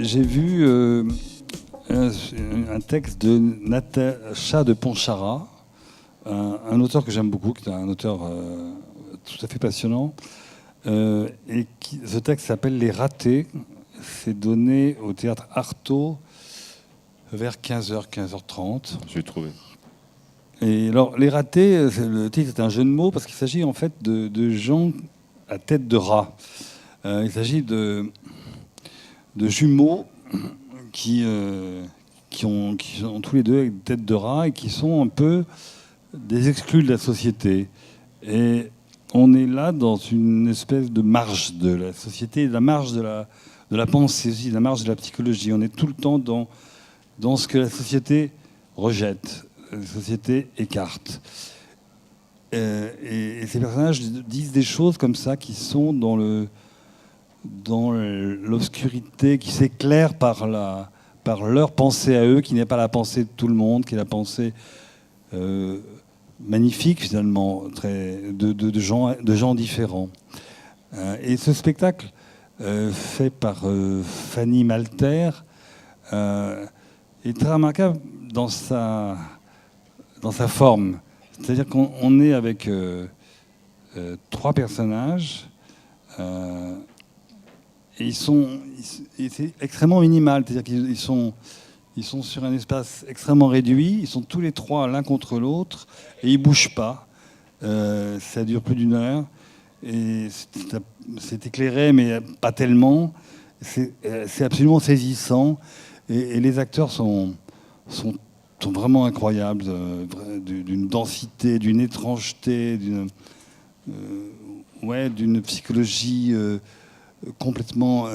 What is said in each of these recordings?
j'ai vu un texte de Natacha de Pontcharrat, un auteur que j'aime beaucoup, qui est un auteur tout à fait passionnant. Ce texte s'appelle Les Ratés. C'est donné au théâtre Artaud vers 15h, 15h30. J'ai trouvé. Et alors, Les Ratés, le titre est un jeu de mots parce qu'il s'agit en fait de gens à tête de rat. Il s'agit de jumeaux qui ont tous les deux une tête de rat et qui sont un peu des exclus de la société. Et on est là dans une espèce de marge de la société, la marge de la pensée aussi, la marge de la psychologie. On est tout le temps dans ce que la société rejette, la société écarte. Et ces personnages disent des choses comme ça qui sont dans l'obscurité, qui s'éclairent par leur pensée à eux, qui n'est pas la pensée de tout le monde, qui est la pensée magnifique finalement, de gens différents. Et ce spectacle fait par Fanny Malter est très remarquable dans sa forme. C'est-à-dire qu'on est avec 3 personnages et c'est extrêmement minimal. C'est-à-dire qu'ils sont sur un espace extrêmement réduit. Ils sont tous les 3 l'un contre l'autre et ils ne bougent pas. Ça dure plus d'1 heure. Et c'est éclairé, mais pas tellement. C'est absolument saisissant. Et les acteurs sont vraiment incroyables, d'une densité, d'une étrangeté, d'une psychologie complètement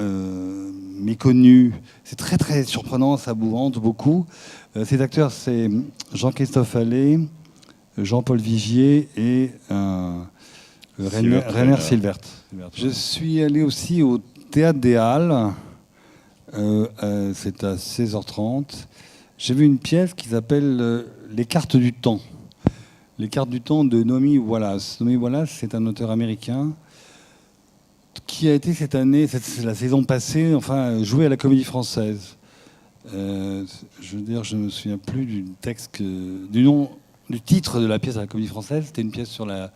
méconnue. C'est très très surprenant, ça bouvante beaucoup. Ces acteurs, c'est Jean-Christophe Allais, Jean-Paul Vigier et Rainer Silvert. Je suis allé aussi au Théâtre des Halles. C'est à 16h30. J'ai vu une pièce qui s'appelle Les cartes du temps. Les cartes du temps de Naomi Wallace. Naomi Wallace, c'est un auteur américain qui a été cette année, c'est la saison passée, joué à la Comédie Française. Je veux dire, je ne me souviens plus du titre de la pièce à la Comédie Française. C'était une pièce sur la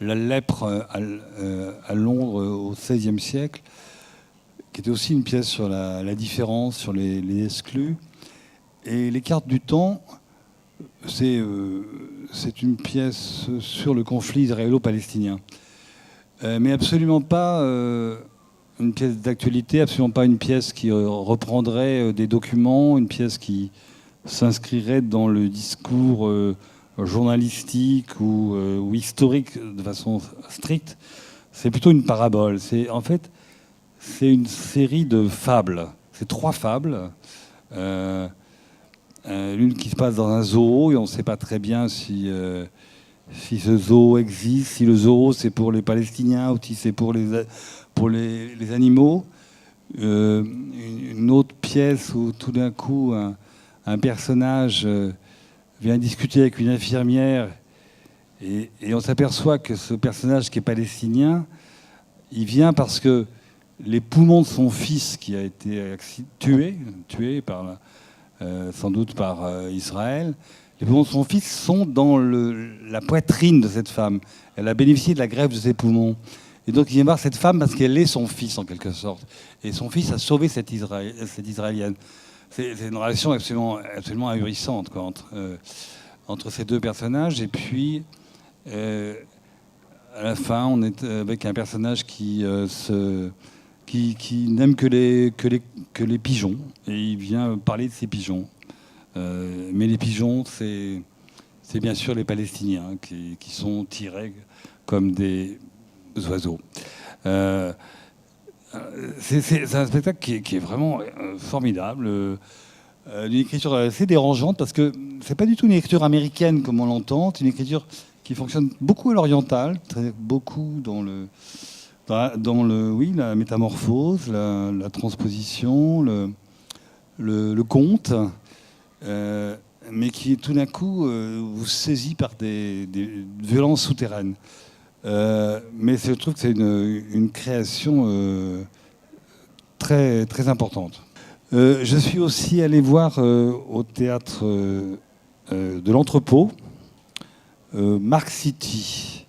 lèpre à Londres au XVIe siècle, qui était aussi une pièce sur la différence, sur les exclus. Et Les cartes du temps, c'est une pièce sur le conflit israélo-palestinien. Mais absolument pas une pièce d'actualité, absolument pas une pièce qui reprendrait des documents, une pièce qui s'inscrirait dans le discours journalistique ou historique de façon stricte. C'est plutôt une parabole. C'est une série de fables. C'est 3 fables. L'une qui se passe dans un zoo et on ne sait pas très bien si ce zoo existe, si le zoo c'est pour les Palestiniens ou si c'est pour les animaux. Une autre pièce où tout d'un coup un personnage vient discuter avec une infirmière et on s'aperçoit que ce personnage qui est palestinien, il vient parce que les poumons de son fils qui a été tué sans doute par Israël, les poumons de son fils sont dans la poitrine de cette femme. Elle a bénéficié de la greffe de ses poumons. Et donc il vient voir cette femme parce qu'elle est son fils en quelque sorte. Et son fils a sauvé cette Israélienne. C'est une relation absolument ahurissante entre ces 2 personnages. Et puis à la fin, on est avec un personnage qui n'aime que les pigeons. Et il vient parler de ces pigeons. Mais les pigeons, c'est bien sûr les Palestiniens qui sont tirés comme des oiseaux. C'est un spectacle qui est vraiment formidable. Une écriture assez dérangeante parce que c'est pas du tout une écriture américaine comme on l'entend. C'est une écriture qui fonctionne beaucoup à l'oriental, beaucoup dans la métamorphose, la transposition, le conte, mais qui tout d'un coup vous saisit par des violences souterraines. Mais je trouve que c'est une création très, très importante. Je suis aussi allé voir au théâtre de l'Entrepôt Mark City.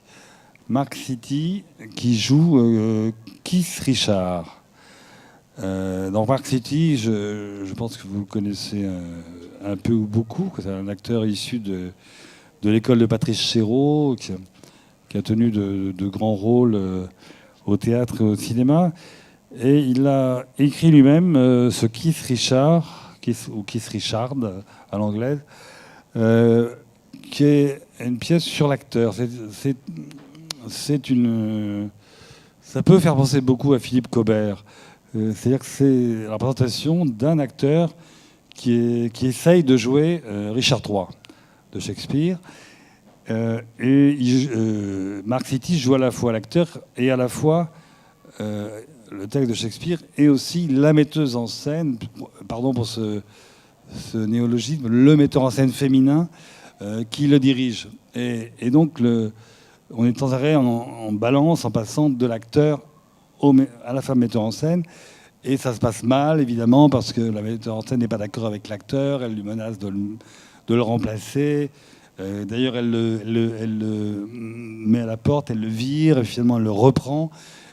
Mark City qui joue Keith Richard. Dans Mark City, je pense que vous le connaissez un peu ou beaucoup. C'est un acteur issu de l'école de Patrice Chéreau qui a tenu de grands rôles au théâtre et au cinéma. Et il a écrit lui-même ce Keith Richard, ou Keith Richard à l'anglaise, qui est une pièce sur l'acteur. Ça peut faire penser beaucoup à Philippe Cobert. C'est-à-dire que c'est la représentation d'un acteur qui essaye de jouer Richard III de Shakespeare. Mark City joue à la fois l'acteur et à la fois le texte de Shakespeare et aussi la metteuse en scène, pardon pour ce néologisme, le metteur en scène féminin qui le dirige. Et donc on est sans arrêt en balance, en passant de l'acteur à la femme metteur en scène. Et ça se passe mal, évidemment, parce que la metteur en scène n'est pas d'accord avec l'acteur, elle lui menace de le remplacer. D'ailleurs, elle le met à la porte, elle le vire, et finalement elle le reprend.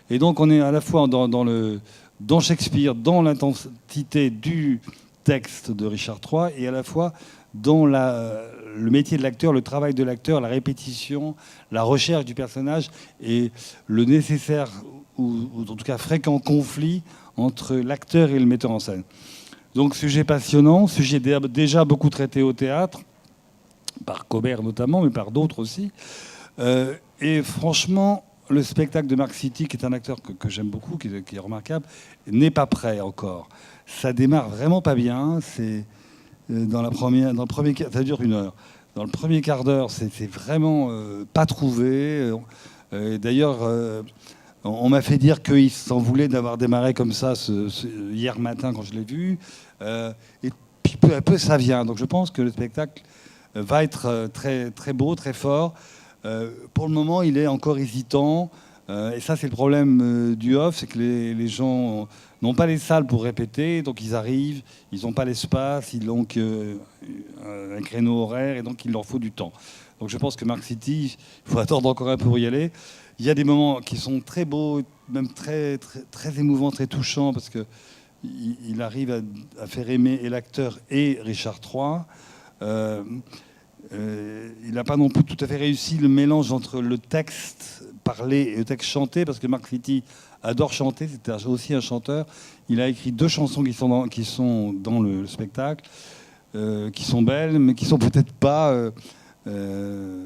Et donc on est à la fois dans Shakespeare, dans l'intensité du texte de Richard III, et à la fois dans le métier de l'acteur, le travail de l'acteur, la répétition, la recherche du personnage et le nécessaire, ou en tout cas fréquent conflit entre l'acteur et le metteur en scène. Donc sujet passionnant, sujet déjà beaucoup traité au théâtre, par Cobert notamment, mais par d'autres aussi. Et franchement, le spectacle de Mark City, qui est un acteur que j'aime beaucoup, qui est remarquable, n'est pas prêt encore. Ça démarre vraiment pas bien. C'est dans le premier, ça dure 1 heure. Dans le premier quart d'heure, c'est vraiment pas trouvé. D'ailleurs, on m'a fait dire qu'il s'en voulait d'avoir démarré comme ça hier matin quand je l'ai vu. Et puis peu à peu, ça vient. Donc je pense que le spectacle va être très, très beau, très fort. Pour le moment, il est encore hésitant. Et ça, c'est le problème du off, c'est que les gens n'ont pas les salles pour répéter, donc ils arrivent, ils n'ont pas l'espace, ils n'ont qu'un créneau horaire, et donc il leur faut du temps. Donc je pense que Mark City, il faut attendre encore un peu pour y aller. Il y a des moments qui sont très beaux, même très, très, très émouvants, très touchants, parce qu'il arrive à faire aimer et l'acteur et Richard III. Il n'a pas non plus tout à fait réussi le mélange entre le texte parlé et le texte chanté, parce que Mark City adore chanter, c'était aussi un chanteur. Il a écrit 2 chansons qui sont dans le spectacle, qui sont belles, mais qui sont peut-être pas en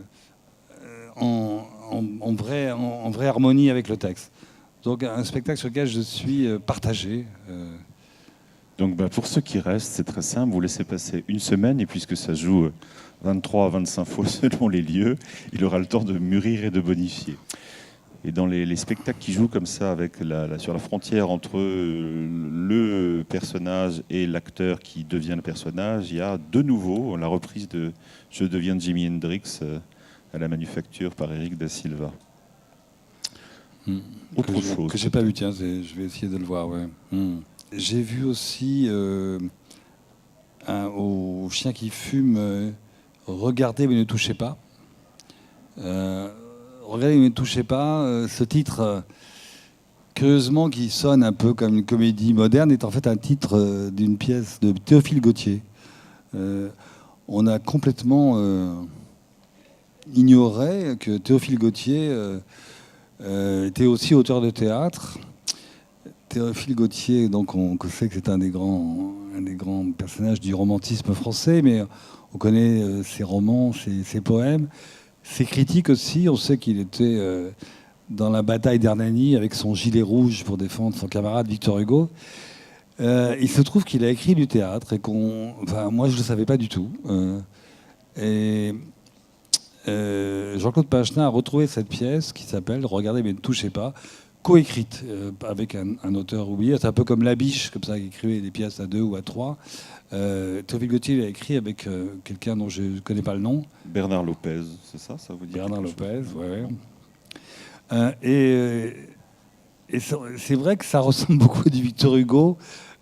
vraie harmonie avec le texte. Donc un spectacle sur lequel je suis partagé. Donc pour ceux qui restent, c'est très simple, vous laissez passer 1 semaine, et puisque ça joue 23 à 25 fois selon les lieux, il aura le temps de mûrir et de bonifier. Et dans les spectacles qui jouent comme ça, sur la frontière entre le personnage et l'acteur qui devient le personnage, il y a de nouveau la reprise de Je deviens Jimi Hendrix à la Manufacture par Eric Da Silva. Autre chose. Que j'ai pas vu, tiens, je vais essayer de le voir. Ouais. J'ai vu aussi au chien qui fume, regardez mais ne touchez pas. Regardez mais ne touchez pas. Ce titre, curieusement, qui sonne un peu comme une comédie moderne, est en fait un titre d'une pièce de Théophile Gautier. On a complètement ignoré que Théophile Gautier était aussi auteur de théâtre. Théophile Gautier, donc on sait que c'est un des grands personnages du romantisme français, mais on connaît ses romans, ses poèmes, ses critiques aussi. On sait qu'il était dans la bataille d'Hernani avec son gilet rouge pour défendre son camarade Victor Hugo. Il se trouve qu'il a écrit du théâtre et moi je ne le savais pas du tout. Jean-Claude Pachelin a retrouvé cette pièce qui s'appelle Regardez mais ne touchez pas, coécrite avec un auteur oublié. C'est un peu comme Labiche, comme ça, qui écrivait des pièces à 2 ou à 3. Théophile Gautier l'a écrit avec quelqu'un dont je ne connais pas le nom. Bernard Lopez, c'est ça vous dit Bernard Lopez, oui. Et c'est vrai que ça ressemble beaucoup à du Victor Hugo,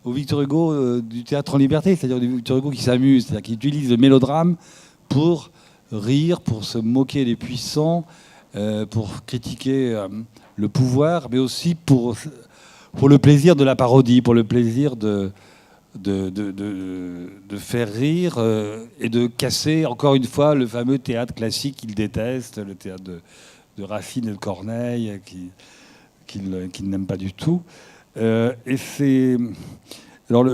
au Victor Hugo du théâtre en liberté, c'est-à-dire du Victor Hugo qui s'amuse, c'est-à-dire qui utilise le mélodrame pour rire, pour se moquer des puissants, pour critiquer le pouvoir, mais aussi pour le plaisir de la parodie, pour le plaisir de faire rire et de casser, encore une fois, le fameux théâtre classique qu'il déteste, le théâtre de Racine et de Corneille, qu'il n'aime pas du tout. Et c'est... Alors,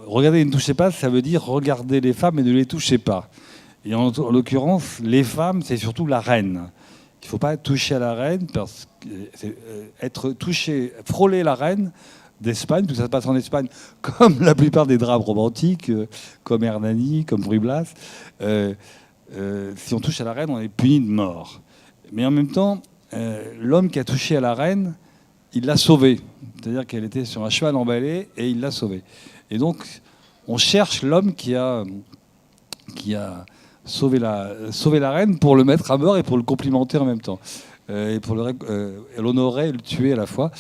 regarder et ne touchez pas, ça veut dire regarder les femmes et ne les touchez pas. Et en l'occurrence, les femmes, c'est surtout la reine. Il ne faut pas toucher à la reine, parce que être touché, frôler la reine d'Espagne, tout ça se passe en Espagne, comme la plupart des drames romantiques, comme Hernani, comme Ruy Blas. Si on touche à la reine, on est puni de mort. Mais en même temps, l'homme qui a touché à la reine, il l'a sauvée. C'est-à-dire qu'elle était sur un cheval emballé et il l'a sauvée. Et donc, on cherche l'homme qui a sauvé la reine pour le mettre à mort et pour le complimenter en même temps. Et pour l'honorer et le tuer à la fois.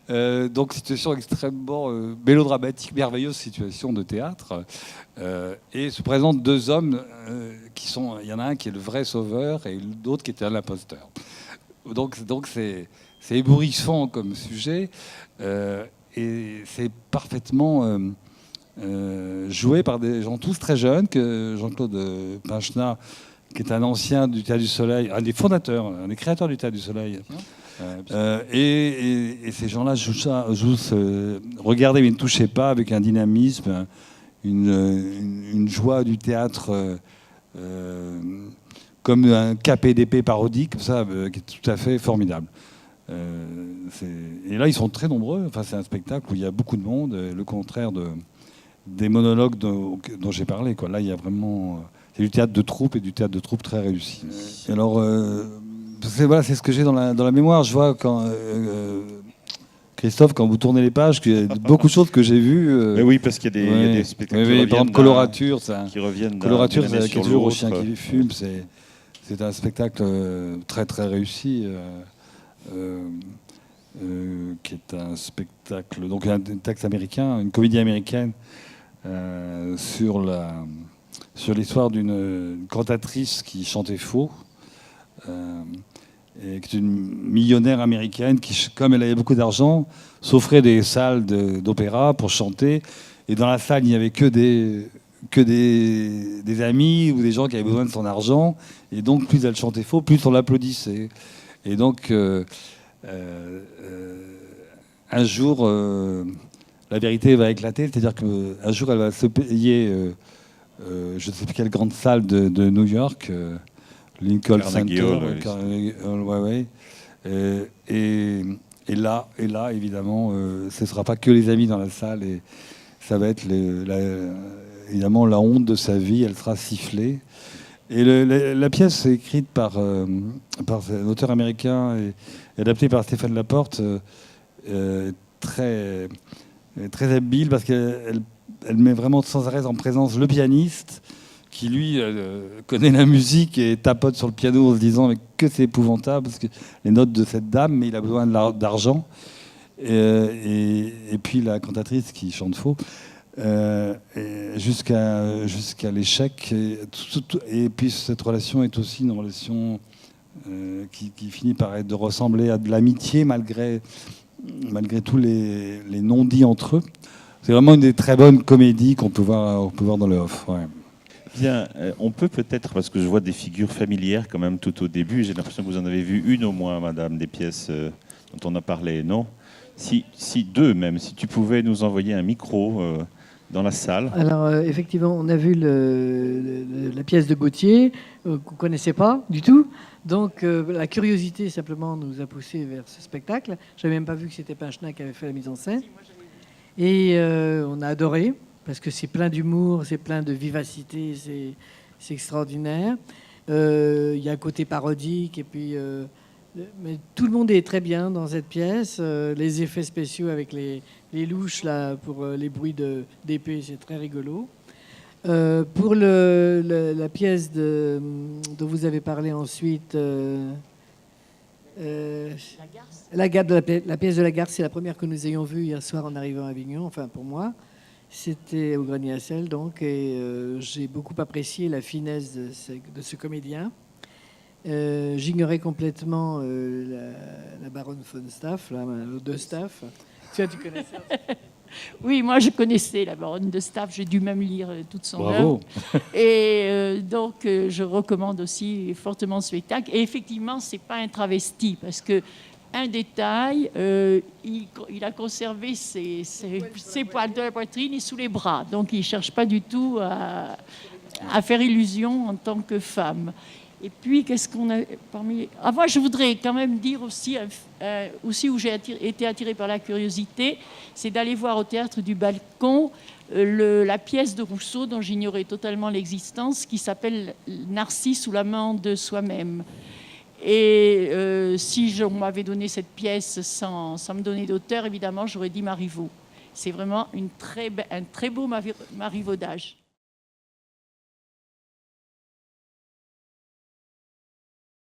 Donc, situation extrêmement mélodramatique, merveilleuse situation de théâtre. Et se présentent deux hommes qui sont... Il y en a un qui est le vrai sauveur et l'autre qui était un imposteur. Donc c'est ébouriffant comme sujet. Et c'est parfaitement joué par des gens tous très jeunes, que Jean-Claude Pinchena, qui est un ancien du Théâtre du Soleil, un des fondateurs, un des créateurs du Théâtre du Soleil. Et ces gens-là jouent regardez mais ne touchez pas, avec un dynamisme, une joie du théâtre, comme un KPDP parodique, comme ça, qui est tout à fait formidable. Et là, ils sont très nombreux. Enfin, c'est un spectacle où il y a beaucoup de monde, le contraire des monologues dont j'ai parlé, quoi. Là, il y a vraiment... C'est du théâtre de troupe et du théâtre de troupe très réussi. Et alors, c'est ce que j'ai dans la mémoire. Je vois quand... Christophe, quand vous tournez les pages, qu'il y a beaucoup de choses que j'ai vues. Mais oui, parce qu'il y a des spectacles qui par exemple, Colorature, qui reviennent Colorature, c'est toujours au chien qui fume. C'est un spectacle très très réussi, qui est un spectacle, donc un texte américain, une comédie américaine sur l'histoire d'une cantatrice qui chantait faux. Et qui est une millionnaire américaine qui, comme elle avait beaucoup d'argent, s'offrait des salles d'opéra pour chanter. Et dans la salle, il n'y avait que des amis ou des gens qui avaient besoin de son argent. Et donc, plus elle chantait faux, plus on l'applaudissait. Et donc, un jour, la vérité va éclater. C'est-à-dire qu'un jour, elle va se payer, je ne sais plus quelle grande salle de New York, Lincoln Center, ouais. Et là, évidemment, ce ne sera pas que les amis dans la salle, et ça va être évidemment la honte de sa vie. Elle sera sifflée. Et la pièce est écrite par un auteur américain et adaptée par Stéphane Laporte, très très habile, parce qu'elle met vraiment sans arrêt en présence le pianiste, qui lui connaît la musique et tapote sur le piano en se disant mais que c'est épouvantable, parce que les notes de cette dame, mais il a besoin d'argent. Et puis la cantatrice qui chante faux, jusqu'à l'échec. Et puis cette relation est aussi une relation qui finit par de ressembler à de l'amitié malgré tous les non-dits entre eux. C'est vraiment une des très bonnes comédies qu'on peut voir dans le off. Ouais. Bien, on peut-être, parce que je vois des figures familières quand même tout au début, j'ai l'impression que vous en avez vu une au moins, madame, des pièces dont on a parlé, non ? Si deux même, si tu pouvais nous envoyer un micro dans la salle. Alors, effectivement, on a vu la pièce de Gautier, qu'on ne connaissait pas du tout. Donc, la curiosité, simplement, nous a poussé vers ce spectacle. Je n'avais même pas vu que c'était Pinchena qui avait fait la mise en scène. Et on a adoré, parce que c'est plein d'humour, c'est plein de vivacité, c'est extraordinaire. Il y a un côté parodique, et puis... mais tout le monde est très bien dans cette pièce. Les effets spéciaux avec les louches là, pour les bruits d'épée, c'est très rigolo. Pour la pièce dont vous avez parlé ensuite, La pièce de la Garce, c'est la première que nous ayons vue hier soir en arrivant à Avignon, enfin pour moi. C'était au Grenier à Sel, donc, et j'ai beaucoup apprécié la finesse de ce comédien. J'ignorais complètement la baronne von Staff, de Staff. Tu connaissais Oui, moi je connaissais la baronne de Staff, j'ai dû même lire toute son Bravo. œuvre. Et donc je recommande aussi fortement ce spectacle. Et effectivement, c'est pas un travesti, parce que un détail, il a conservé ses poils de la poitrine et sous les bras. Donc il ne cherche pas du tout à faire illusion en tant que femme. Et puis, qu'est-ce qu'on a parmi... Ah, moi, je voudrais quand même dire aussi où j'ai été attirée par la curiosité, c'est d'aller voir au Théâtre du Balcon la pièce de Rousseau dont j'ignorais totalement l'existence, qui s'appelle Narcisse ou l'amant de soi-même. Et si on m'avait donné cette pièce sans me donner d'auteur, évidemment, j'aurais dit Marivaux. C'est vraiment un très beau marivaudage.